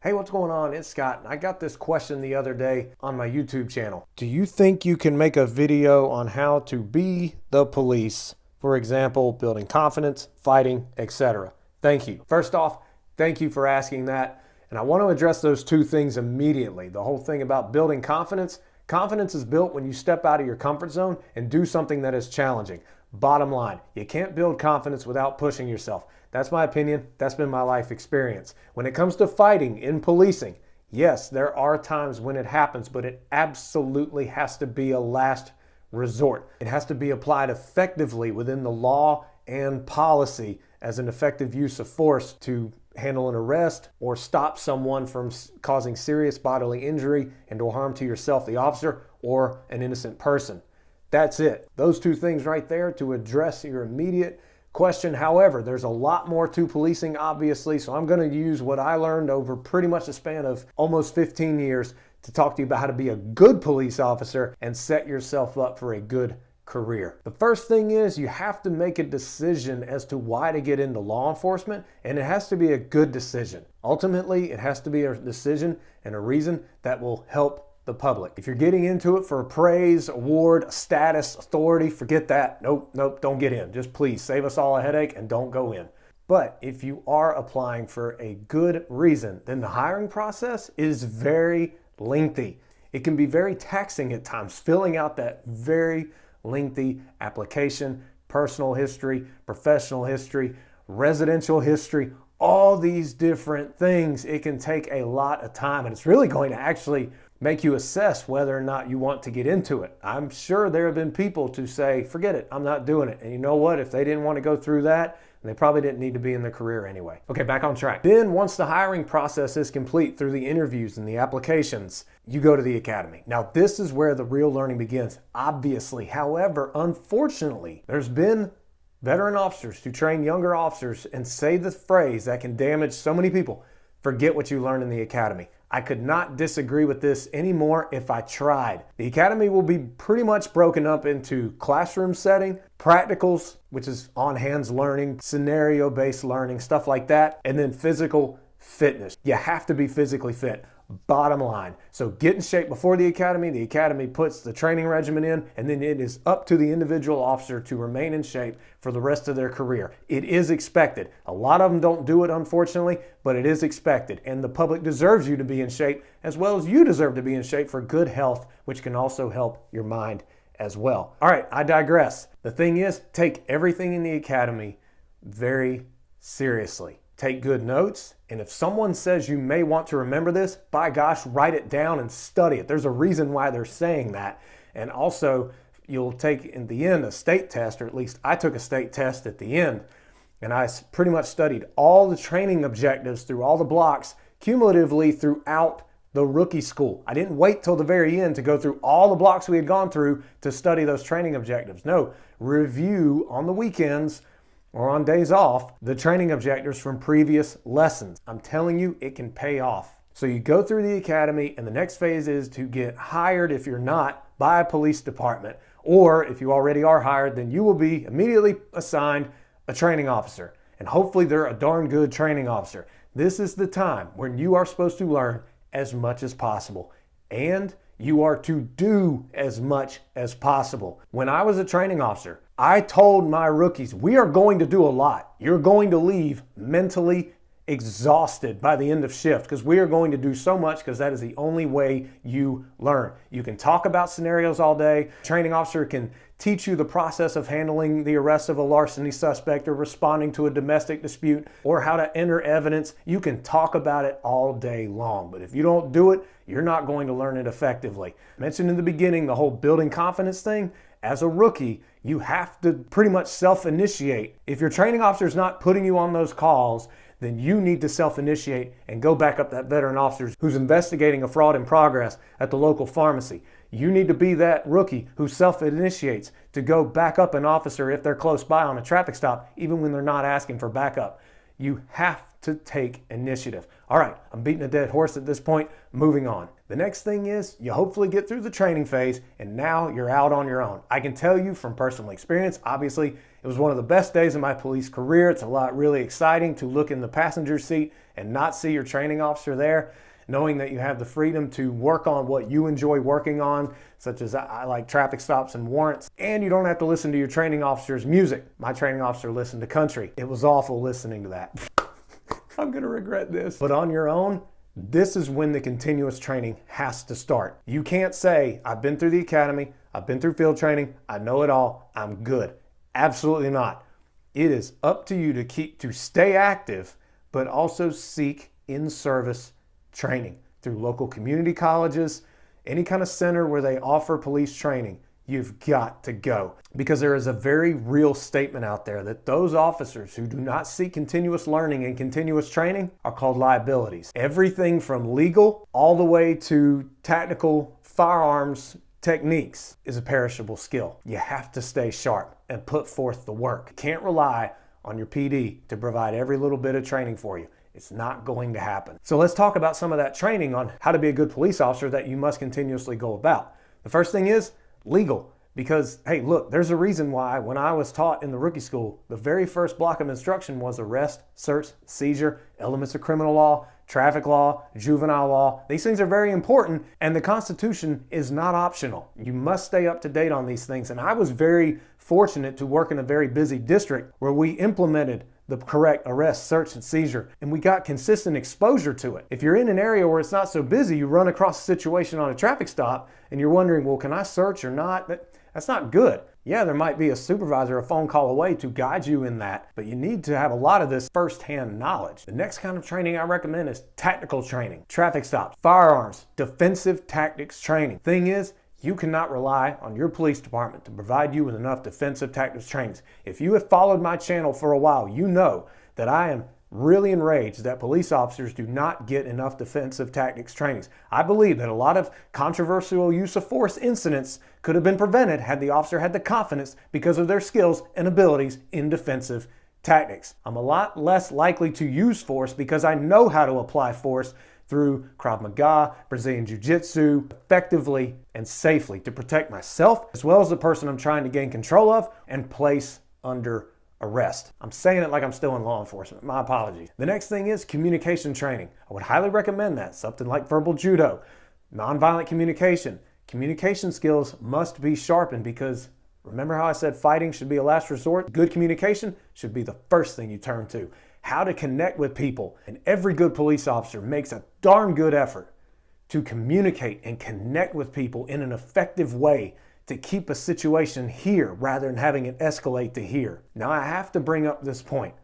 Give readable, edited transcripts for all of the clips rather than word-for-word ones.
Hey, what's going on? It's Scott. I got this question the other day on my YouTube channel. Do you think you can make a video on how to be the police? For example, building confidence, fighting, etc. Thank you. First off, thank you for asking that. And I want to address those two things immediately. The whole thing about building confidence. Confidence is built when you step out of your comfort zone and do something that is challenging. Bottom line, you can't build confidence without pushing yourself. That's my opinion. That's been my life experience. When it comes to fighting in policing, yes, there are times when it happens, but it absolutely has to be a last resort. It has to be applied effectively within the law and policy as an effective use of force to handle an arrest or stop someone from causing serious bodily injury and or harm to yourself, the officer, or an innocent person. That's it. Those two things right there to address your immediate question. However, there's a lot more to policing, obviously, so I'm going to use what I learned over pretty much a span of almost 15 years to talk to you about how to be a good police officer and set yourself up for a good career. The first thing is you have to make a decision as to why to get into law enforcement, and it has to be a good decision. Ultimately, it has to be a decision and a reason that will help the public. If you're getting into it for praise, award, status, authority, forget that. Nope, don't get in. Just please save us all a headache and don't go in. But if you are applying for a good reason, then the hiring process is very lengthy. It can be very taxing at times, filling out that very lengthy application, personal history, professional history, residential history, all these different things. It can take a lot of time, and it's really going to actually make you assess whether or not you want to get into it. I'm sure there have been people to say, forget it, I'm not doing it. And you know what? If they didn't want to go through that, they probably didn't need to be in their career anyway. Okay, back on track. Then once the hiring process is complete through the interviews and the applications, you go to the academy. Now this is where the real learning begins, obviously. However, unfortunately, there's been veteran officers who train younger officers and say the phrase that can damage so many people: forget what you learned in the academy. I could not disagree with this anymore if I tried. The academy will be pretty much broken up into classroom setting, practicals, which is on-hands learning, scenario-based learning, stuff like that, and then physical fitness. You have to be physically fit. Bottom line. So get in shape before the academy puts the training regimen in, and then it is up to the individual officer to remain in shape for the rest of their career. It is expected. A lot of them don't do it, unfortunately, but it is expected, and the public deserves you to be in shape as well as you deserve to be in shape for good health, which can also help your mind as well. All right, I digress. The thing is, take everything in the academy very seriously. Take good notes, and if someone says you may want to remember this, by gosh, write it down and study it. There's a reason why they're saying that. And also, you'll take in the end a state test, or at least I took a state test at the end, and I pretty much studied all the training objectives through all the blocks cumulatively throughout the rookie school. I didn't wait till the very end to go through all the blocks we had gone through to study those training objectives. No, review on the weekends or on days off the training objectives from previous lessons. I'm telling you, it can pay off. So you go through the academy, and the next phase is to get hired, if you're not, by a police department. Or if you already are hired, then you will be immediately assigned a training officer. And hopefully they're a darn good training officer. This is the time when you are supposed to learn as much as possible. And you are to do as much as possible. When I was a training officer, I told my rookies, we are going to do a lot. You're going to leave mentally exhausted by the end of shift because we are going to do so much, because that is the only way you learn. You can talk about scenarios all day. Training officer can teach you the process of handling the arrest of a larceny suspect or responding to a domestic dispute or how to enter evidence. You can talk about it all day long, but if you don't do it, you're not going to learn it effectively. I mentioned in the beginning the whole building confidence thing. As a rookie, you have to pretty much self-initiate. If your training officer is not putting you on those calls, then you need to self-initiate and go back up that veteran officer who's investigating a fraud in progress at the local pharmacy. You need to be that rookie who self-initiates to go back up an officer if they're close by on a traffic stop, even when they're not asking for backup. You have to take initiative. All right, I'm beating a dead horse at this point, moving on. The next thing is you hopefully get through the training phase and now you're out on your own. I can tell you from personal experience, obviously, it was one of the best days of my police career. It's really exciting to look in the passenger seat and not see your training officer there, knowing that you have the freedom to work on what you enjoy working on, such as I like traffic stops and warrants, and you don't have to listen to your training officer's music. My training officer listened to country. It was awful listening to that. I'm gonna regret this. But on your own, this is when the continuous training has to start. You can't say, I've been through the academy, I've been through field training, I know it all, I'm good. Absolutely not. It is up to you to stay active, but also seek in-service training through local community colleges, any kind of center where they offer police training. You've got to go, because there is a very real statement out there that those officers who do not seek continuous learning and continuous training are called liabilities. Everything from legal all the way to tactical firearms techniques is a perishable skill. You have to stay sharp and put forth the work. You can't rely on your PD to provide every little bit of training for you. It's not going to happen. So let's talk about some of that training on how to be a good police officer that you must continuously go about. The first thing is legal. Because, hey, look, there's a reason why when I was taught in the rookie school, the very first block of instruction was arrest, search, seizure, elements of criminal law, traffic law, juvenile law. These things are very important, and the Constitution is not optional. You must stay up to date on these things. And I was very fortunate to work in a very busy district where we implemented the correct arrest, search, and seizure, and we got consistent exposure to it. If you're in an area where it's not so busy, you run across a situation on a traffic stop, and you're wondering, well, can I search or not? That's not good. Yeah, there might be a supervisor a phone call away to guide you in that, but you need to have a lot of this firsthand knowledge. The next kind of training I recommend is tactical training, traffic stops, firearms, defensive tactics training. Thing is, you cannot rely on your police department to provide you with enough defensive tactics trainings. If you have followed my channel for a while, you know that I am really enraged that police officers do not get enough defensive tactics trainings. I believe that a lot of controversial use of force incidents could have been prevented had the officer had the confidence because of their skills and abilities in defensive tactics. I'm a lot less likely to use force because I know how to apply force through Krav Maga, Brazilian Jiu-Jitsu, effectively and safely to protect myself as well as the person I'm trying to gain control of and place under arrest. I'm saying it like I'm still in law enforcement. My apologies. The next thing is communication training. I would highly recommend that. Something like verbal judo, nonviolent communication. Communication skills must be sharpened because remember how I said fighting should be a last resort? Good communication should be the first thing you turn to. How to connect with people. And every good police officer makes a darn good effort to communicate and connect with people in an effective way to keep a situation here rather than having it escalate to here. Now I have to bring up this point.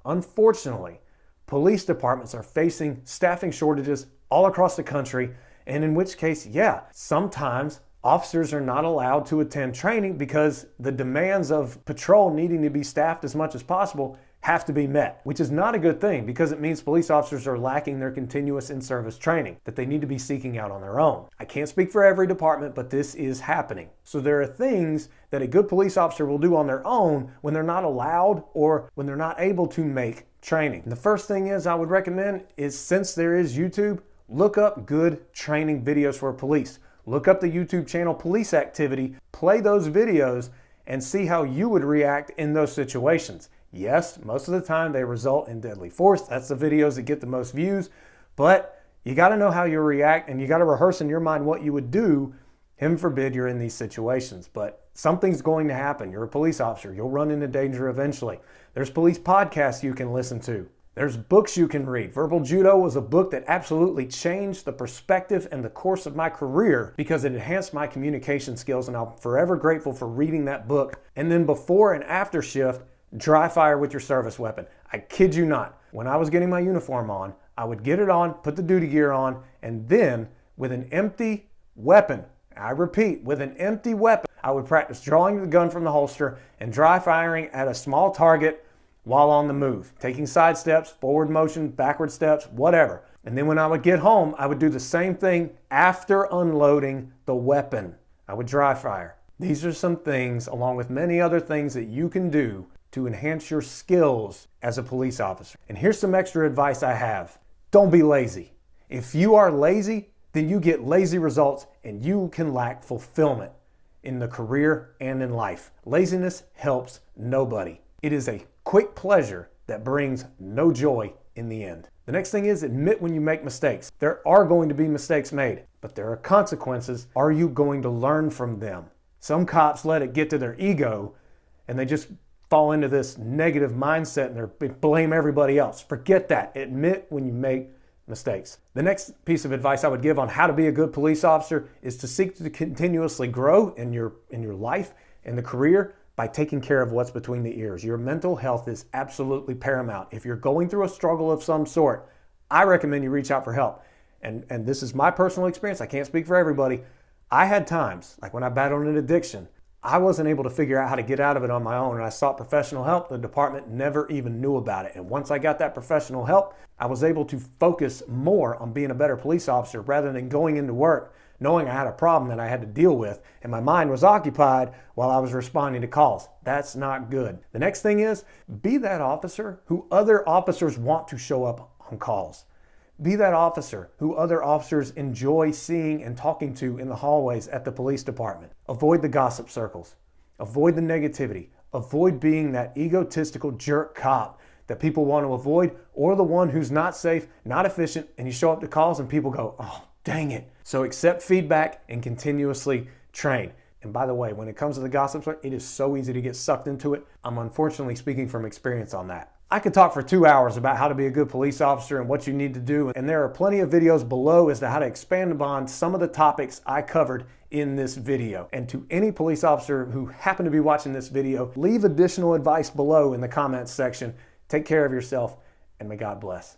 Unfortunately, police departments are facing staffing shortages all across the country, and in which case, yeah, sometimes officers are not allowed to attend training because the demands of patrol needing to be staffed as much as possible have to be met, which is not a good thing because it means police officers are lacking their continuous in-service training that they need to be seeking out on their own. I can't speak for every department, but this is happening. So there are things that a good police officer will do on their own when they're not allowed or when they're not able to make training. And the first thing is I would recommend is, since there is YouTube, look up good training videos for police. Look up the YouTube channel Police Activity, play those videos, and see how you would react in those situations. Yes, most of the time they result in deadly force. That's the videos that get the most views. But you got to know how you react, and you got to rehearse in your mind what you would do. Heaven forbid you're in these situations. But something's going to happen. You're a police officer. You'll run into danger eventually. There's police podcasts you can listen to. There's books you can read. Verbal Judo was a book that absolutely changed the perspective and the course of my career because it enhanced my communication skills, and I'm forever grateful for reading that book. And then before and after shift, dry fire with your service weapon. I kid you not. When I was getting my uniform on, I would get it on, put the duty gear on, and then with an empty weapon, I repeat, with an empty weapon, I would practice drawing the gun from the holster and dry firing at a small target while on the move, taking side steps, forward motion, backward steps, whatever. And then when I would get home, I would do the same thing after unloading the weapon. I would dry fire. These are some things, along with many other things, that you can do to enhance your skills as a police officer. And here's some extra advice I have. Don't be lazy. If you are lazy, then you get lazy results and you can lack fulfillment in the career and in life. Laziness helps nobody. It is a quick pleasure that brings no joy in the end. The next thing is admit when you make mistakes. There are going to be mistakes made, but there are consequences. Are you going to learn from them? Some cops let it get to their ego and they just fall into this negative mindset and they blame everybody else. Forget that. Admit when you make mistakes. The next piece of advice I would give on how to be a good police officer is to seek to continuously grow in your life and the career by taking care of what's between the ears. Your mental health is absolutely paramount. If you're going through a struggle of some sort, I recommend you reach out for help. And this is my personal experience. I can't speak for everybody. I had times, like when I battled an addiction, I wasn't able to figure out how to get out of it on my own, and I sought professional help. The department never even knew about it. And once I got that professional help, I was able to focus more on being a better police officer rather than going into work knowing I had a problem that I had to deal with, and my mind was occupied while I was responding to calls. That's not good. The next thing is, be that officer who other officers want to show up on calls. Be that officer who other officers enjoy seeing and talking to in the hallways at the police department. Avoid the gossip circles. Avoid the negativity. Avoid being that egotistical jerk cop that people want to avoid, or the one who's not safe, not efficient, and you show up to calls and people go, oh, dang it. So accept feedback and continuously train. And by the way, when it comes to the gossip, it is so easy to get sucked into it. I'm unfortunately speaking from experience on that. I could talk for 2 hours about how to be a good police officer and what you need to do. And there are plenty of videos below as to how to expand upon some of the topics I covered in this video. And to any police officer who happen to be watching this video, leave additional advice below in the comments section. Take care of yourself, and may God bless.